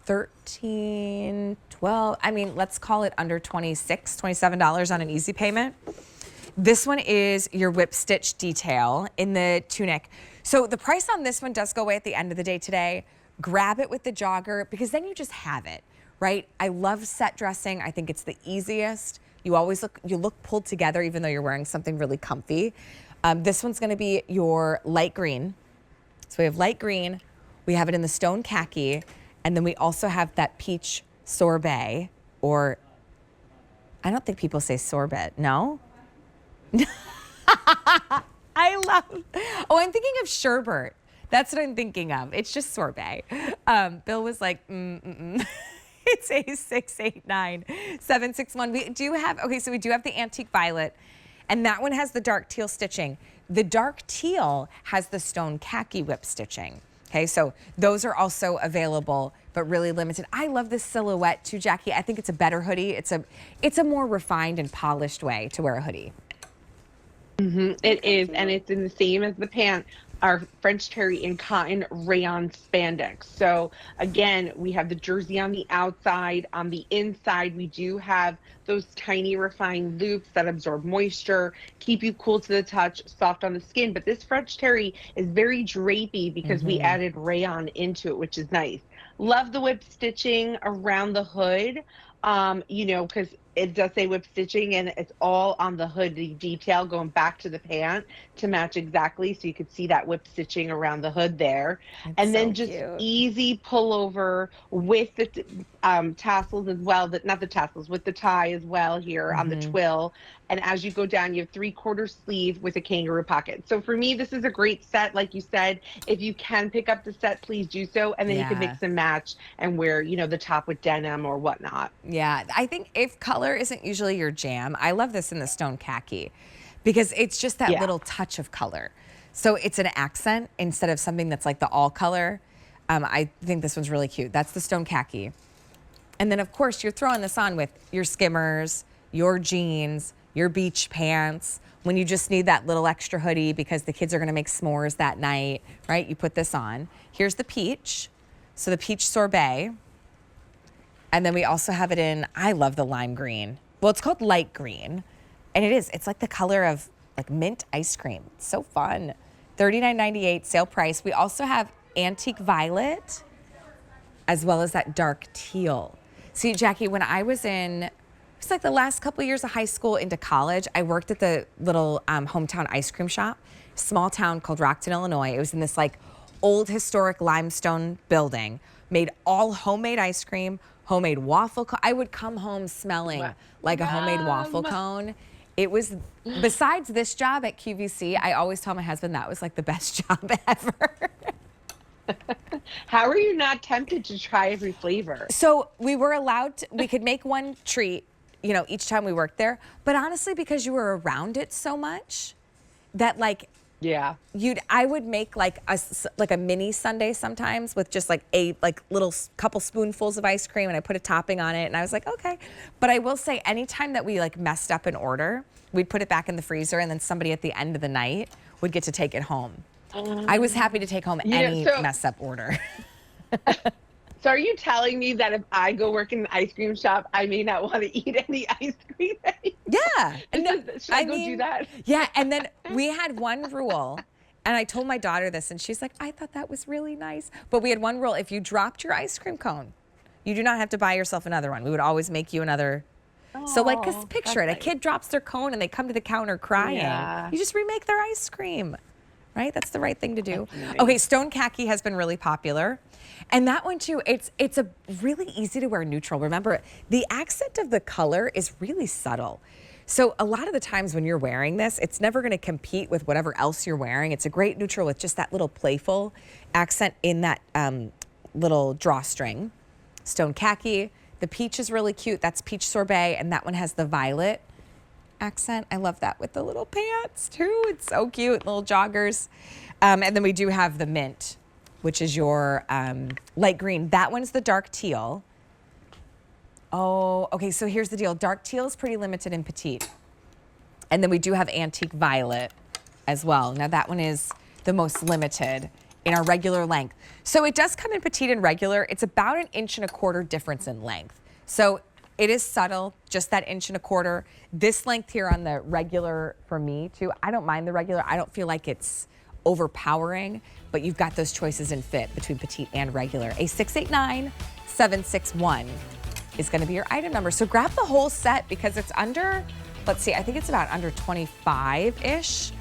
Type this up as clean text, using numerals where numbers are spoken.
13, 12, I mean, let's call it under $26, $27 on an easy payment. This one is your whip stitch detail in the tunic. So the price on this one does go away at the end of the day today. Grab it with the jogger because then you just have it, right? I love set dressing. I think it's the easiest. You always look pulled together even though you're wearing something really comfy. This one's gonna be your light green. So we have light green, we have it in the stone khaki, and then we also have that peach sorbet, or I don't think people say sorbet, no? I love, oh, I'm thinking of sherbet. That's what I'm thinking of. It's just sorbet. Bill was like, It's A689761. We do have, okay, so we do have the antique violet, and that one has the dark teal stitching. The dark teal has the stone khaki whip stitching. Okay, so those are also available, but really limited. I love this silhouette too, Jackie. I think it's a better hoodie. It's a more refined and polished way to wear a hoodie. It is, and it's in the same as the pant, our French terry in cotton rayon spandex. So again, we have the jersey on the outside. On the inside, we do have those tiny refined loops that absorb moisture, keep you cool to the touch, soft on the skin. But this French terry is very drapey because we added rayon into it, which is nice. Love the whip stitching around the hood, you know, because it does say whip stitching and it's all on the hood, the detail going back to the pant to match exactly. So you could see that whip stitching around the hood there. That's and then so just cute. easy pullover with the tassels as well, not the tassels, with the tie as well here on the twill. And as you go down, you have 3/4 sleeve with a kangaroo pocket. So for me, this is a great set. Like you said, if you can pick up the set, please do so. And then you can mix and match and wear, you know, the top with denim or whatnot. Yeah, I think if color isn't usually your jam, I love this in the stone khaki because it's just that little touch of color. So it's an accent instead of something that's like the all color. I think this one's really cute. That's the stone khaki. And then of course you're throwing this on with your skimmers, your jeans, your beach pants, when you just need that little extra hoodie because the kids are gonna make s'mores that night, right? You put this on. Here's the peach. So the peach sorbet. And then we also have it in, I love the lime green. Well, it's called light green. And it's like the color of like mint ice cream. It's so fun. $39.98 sale price. We also have antique violet as well as that dark teal. See, Jackie, when I was in, it was like the last couple of years of high school into college, I worked at the little hometown ice cream shop, small town called Rockton, Illinois. It was in this like old historic limestone building, made all homemade ice cream, homemade waffle cone. I would come home smelling like a homemade waffle cone. It was, besides this job at QVC, I always tell my husband that was like the best job ever. How are you not tempted to try every flavor? So we were allowed to, we could make one treat, you know, each time we worked there. But honestly, because you were around it so much, that like, I would make like a mini sundae sometimes with just like a little couple spoonfuls of ice cream and I put a topping on it and I was like, okay. But I will say anytime that we like messed up an order, we'd put it back in the freezer and then somebody at the end of the night would get to take it home. I was happy to take home any messed up order. So are you telling me that if I go work in an ice cream shop, I may not want to eat any ice cream anymore? Yeah. Should I go do that? Yeah, and then we had one rule, and I told my daughter this, and she's like, I thought that was really nice. But we had one rule, if you dropped your ice cream cone, you do not have to buy yourself another one. We would always make you another. So like, cause picture it, a kid drops their cone and they come to the counter crying. You just remake their ice cream, right? That's the right thing to do. Okay, stone khaki has been really popular. And that one too, it's a really easy to wear neutral. Remember, the accent of the color is really subtle. So a lot of the times when you're wearing this, it's never gonna compete with whatever else you're wearing. It's a great neutral with just that little playful accent in that little drawstring. Stone khaki, the peach is really cute. That's peach sorbet, and that one has the violet accent. I love that with the little pants too. It's so cute, little joggers. And then we do have the mint, which is your light green. That one's the dark teal. Oh, okay, so here's the deal. Dark teal is pretty limited in petite. And then we do have antique violet as well. Now that one is the most limited in our regular length. So it does come in petite and regular. It's about 1.25 inches difference in length. So it is subtle, just that 1.25 inches. This length here on the regular for me too, I don't mind the regular. I don't feel like it's overpowering, but you've got those choices in fit between petite and regular. A 689761 is gonna be your item number. So grab the whole set because it's under, let's see, I think it's about under 25-ish.